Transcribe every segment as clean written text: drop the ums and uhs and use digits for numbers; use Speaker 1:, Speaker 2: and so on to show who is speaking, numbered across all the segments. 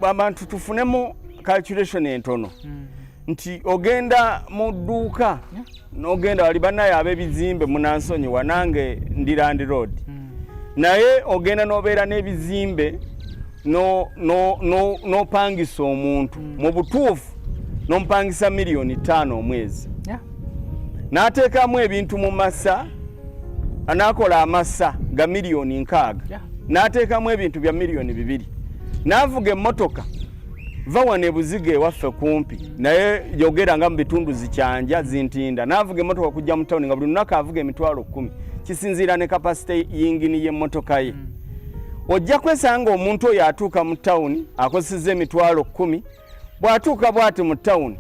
Speaker 1: abantu tufunemu calculation entono nti ogenda mu dduuka n'ogenda wali bannaye ab'ebizimbe munansonyi wanange ndi Land Road naye ogenda n'obeera n'ebizimbe n'opangisa omuntu mu butuufu n'ompangisa $5,000,000 omwezi n'ateekamu ebintu mu masa anaakola amasa ga $6,000,000 n'ateekamu ebintu bya $2,000,000 n'avuga emmotoka va wano ebuziga ewaffe kumpi naye yogera nga mu bitundu zikyanja zintinda n'avuga emmotoka kujja mu tawuni nga buli lunaku avuga $10,000 kisinziira ne kapasite yingini y'emmotoka ye ojja kwesanga omuntu oyo atuuka mu tawuni akozesezza $10,000 bw'atuuka bw'ati mu tawuni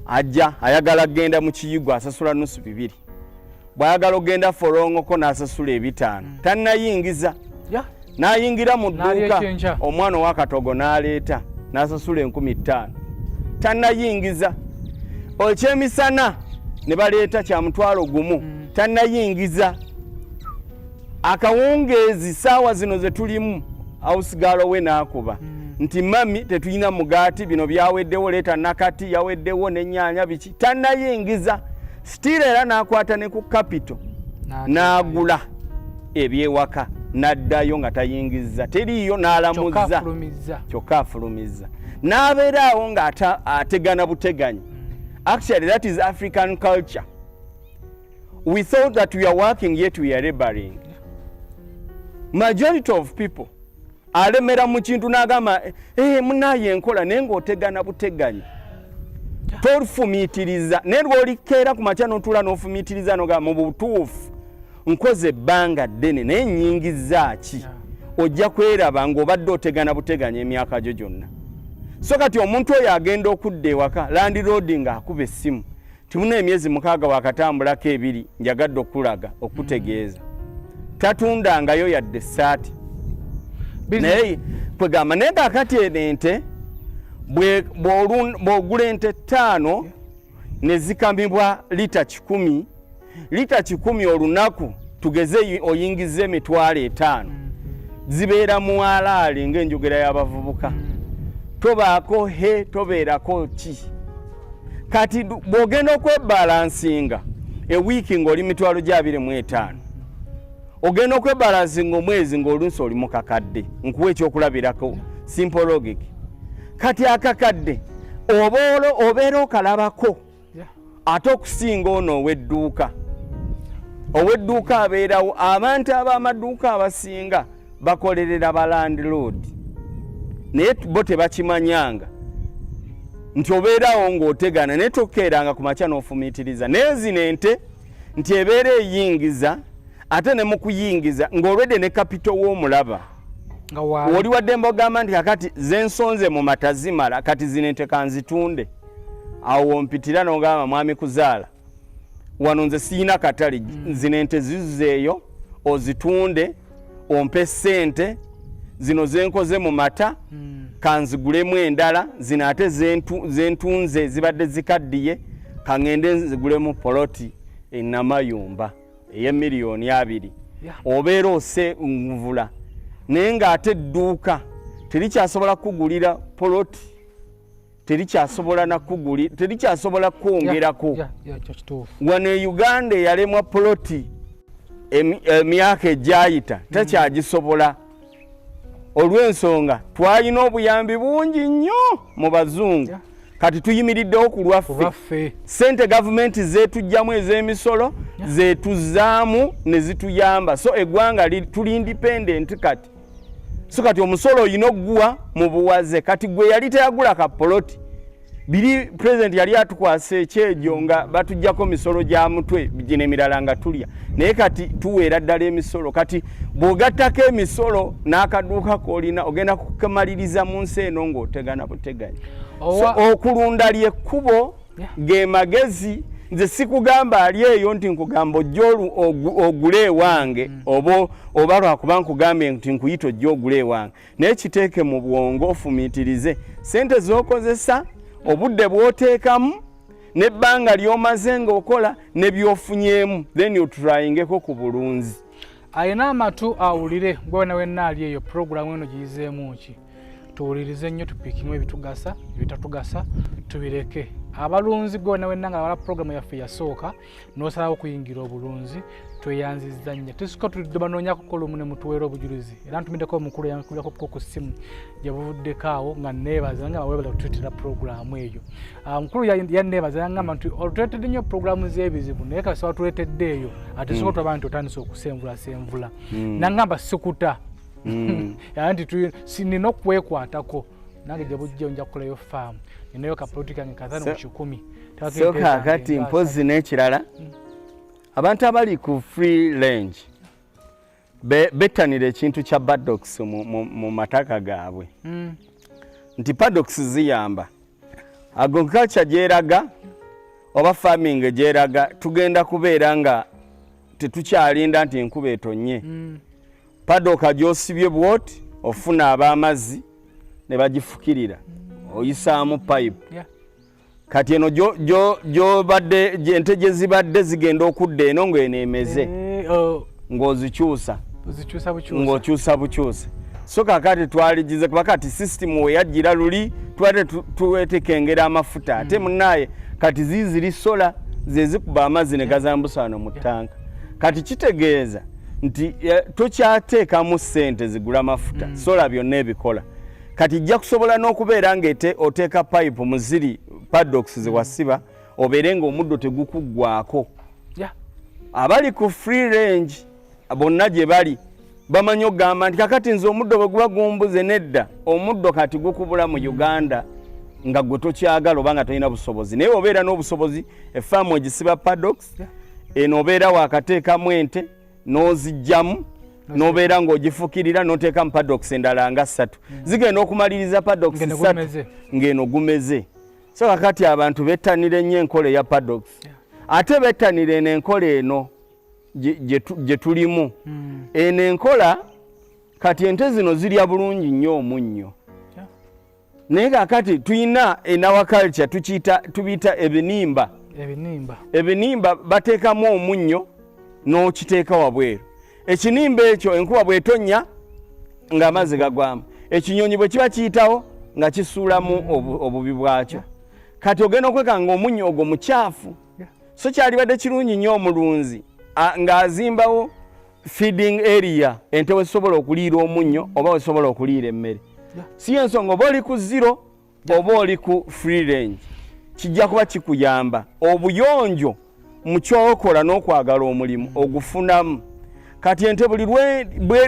Speaker 1: ajja ayagala genda mu Kiyigwa asasula $2,000 bw'ayagala ogenda Folongoko n'asasula $5,000 tannayingiza n'ayingira mu dduuka omwana ow'akatogo n'aleeta n'asasula $5,000 tannayingiza ekyemisana ne baleeta kya $1,000 tannayingiza akawungeezi saawa zino ze tulimu awusigalo we n'akuba nti mami tetulina mugaati bino byaweddewo leeta nakati yaweddewo n'ennyaanya biki tannayingiza sitira era n'akwata ne ku kapito n'agula ebyewaka n'addayo nga tayingiza teriiyo n'alamuzza kyokka afulumizza n'abeeraawo nga ategana buteganyi. Actually that is African culture. We thought that we are working yet we are laboring. Majority of people alemera mu kintu n'agamba munaye enkola naye ng'otegana buteganyi tofumiitiriza naye lw'olikeera ku makya n'otuula n'ofumiitiriza n'ogamba mu butuufu nkoze ebbanga ddene naye nnyingiza ki ojja kweraba ng'obadde otegana buteganyi emyaka gyo gyonna. So kati omuntu oyo agenda okudda ewaka Land Road ng'akuba essimu timuna emyezi 6 wakatambulako 2 njagadde okulaga okutegeeza tatundangayo yadde essaati naye kwegamba naye kakati ente bw'ogula ente 5 ne zikamibwa lita 10 olunaku tugeze oyingize $5,000 zibeera mu alaali ng'enjogera y'abavubuka tobaako tobeerako ki kati bw'ogenda okwebalansinga ewiiki ng'oli $25,000 ogenda okwebalansinga omwezi ng'olunsi oli mu kakadde nkuwa ekyokulabirako simple logic kati akakadde obeera okalabako ate okusinga ono ow'edduuka abeerawo abantu ab'amaduuka abasinga bakolerera ba landlord naye bo tebakimanyanga nti obeerawo ng'otegana naye tokeeranga ku makya n'ofumiitiriza naye zino ente nti ebeera eyingiza ate ne mu kuyingiza ng'olwedde ne kapito w'omulaba oli wadde mbogamba nti kakati zensonze mu mata zimala kati zino ente kanzitunde awo ompitira n'ogamba mwami kuzaala wano nze siina katale zino ente zizeeyo ozitunde ompe ssente zino zenkoze mu mata kanzigulemu endala zino ate zentunze zibadde zikaddiye kaŋŋende nzigulemu poloti enamayumba $2,000,000 obeera ose nvula naye ng'ate edduuka terikyasobola kugulira poloti terikyasobola kwongerako wano e Uganda eyalemwa poloti emyaka egyayita takyagisobola olw'ensonga twalina obuyambi bungi nnyo mu bazungu kati tuyimiriddewo ku lwaffe sente gavumenti zeetujjamu ez'emisolo zeetuzaamu ne zituyamba so eggwanga tuli independent kati so kati omusolo oyina okuguwa mu buwaze kati gwe yali teyagula kapoloti biri president yali atukwasa ekyejo nga batujjako misolo gya mutwe gino emirala nga tulya naye kati tuweera ddala emisolo kati bw'ogattako emisolo n'akaduuka k'olina ogenda kukamaliriza mu nsi eno ng'otegana buteganyi so okulunda lyekkubo ge magezi nze sikugamba ali eyo nti nkugamba ojja ogule ewange oba lwakuba nkugambye nti nkuyita ojja ogule ewange naye kiteeke mu bwongo ofumiitirize sente z'okozesa obudde bw'oteekamu n'ebbanga ly'omaze ng'okola ne by'ofunyeemu then otryingeko ku bulunzi.
Speaker 2: Ayina amatu awulire gwe nawe nnaali eyo programu eno giyizeemu ki tuwulirize nnyo tupiikimu ebitugasa ebitatugasa tubireke abalunzi gonna wenna nga bala programu yaffe yasooka n'osalawo okuyingira obulunzi tweyanzizza nnyo tusiko tulidde banoonya kukola omu ne mutuweera obujulizi era ntumiddeko omukulu yankulirako ku ssimu gye buvuddeko awo nga neebaza nga weebala okutuleetera programu eyo omukulu yanneebaza yaŋŋamba nti otuleetedde nnyo programu z'ebizibu naye kasi watuleetedde eyo ate soko tulaba nti otandise okusenvulasenvula naŋŋamba sikuta era nti nina okwekwatako nange gye bujja nja kukolayo faamu ninayo kapuloti kange katano mu 10
Speaker 1: so kakati mpozi n'ekirala abantu abali ku free range bettanira ekintu kya paddocks mu mataka gaabwe nti paddocks ziyamba agriculture gyeraga oba farming gyeraga tugenda kubeera nga tetukyalinda nti enkuba etonye paddock gyosibye bwoti ofuna ab'amazzi ne bagifukirira oyisaamu pipe kati eno gyobadde ente gye zibadde zigenda okudda eno ng'eneemeze ng'ozikyusa ng'okyusa bukyusa so kakati twaligize kuba kati system we yajjira luli twate tuwetekengera amafuta ate munnaye kati ziziri sola ze zikuba amazzi ne gazambusa wano mu ttanka kati kitegeeza nti tokyateekamu ssente zigula amafuta sola byonna ebikola kati jja kusobola n'okubeera ng'ete oteeka pipe mu ziri paddocks ze wasiba obeere ng'omuddo tegukuggwako abali ku free range bonna gye bali bamanyi okugamba nti kakati nze omuddo bwe guba gumbuze nedda omuddo kati gukubula mu Uganda nga gwe tokyagala oba nga tolina busobozi naye obeera n'obusobozi efaamu egisiba paddocks eno obeera waakateekamu ente n'ozijjamu nobeera ng'ogifukirira n'oteekamu paddocks endala nga 3 zigenda okumaliriza paddocks 3 ng'eno gumeze so kakati abantu bettanira ennyo enkola eya paddocks ate bettanira n'enkola eno gye tulimu eno enkola kati ente zino zirya bulungi nnyo omunnyo naye kakati tuyina enawaculture tubiyita ebinimba bateekamu omunnyo n'okiteeka wabweru ekinimba ekyo enkuba bw'etonnya ng'amazzi gagwamu ekinyonyi bwe kiba kiyitawo nga kisuulamu obubi bwakyo kati ogenda okwekanga omunnyo ogwo mukyafu so kyalibadde kirungi nnyo omulunzi ng'azimbawo feeding area ente wesobola okuliira omunnyo oba wesobola okuliira emmere si ensonga oba oli ku zero oba oli ku free range kijja kuba kikuyamba obuyonjo mu kyokola n'okwagala omulimu ogufunamu kati ente buli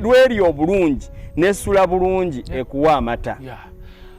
Speaker 1: lweri obulungi nesula bulungi ekuwa amata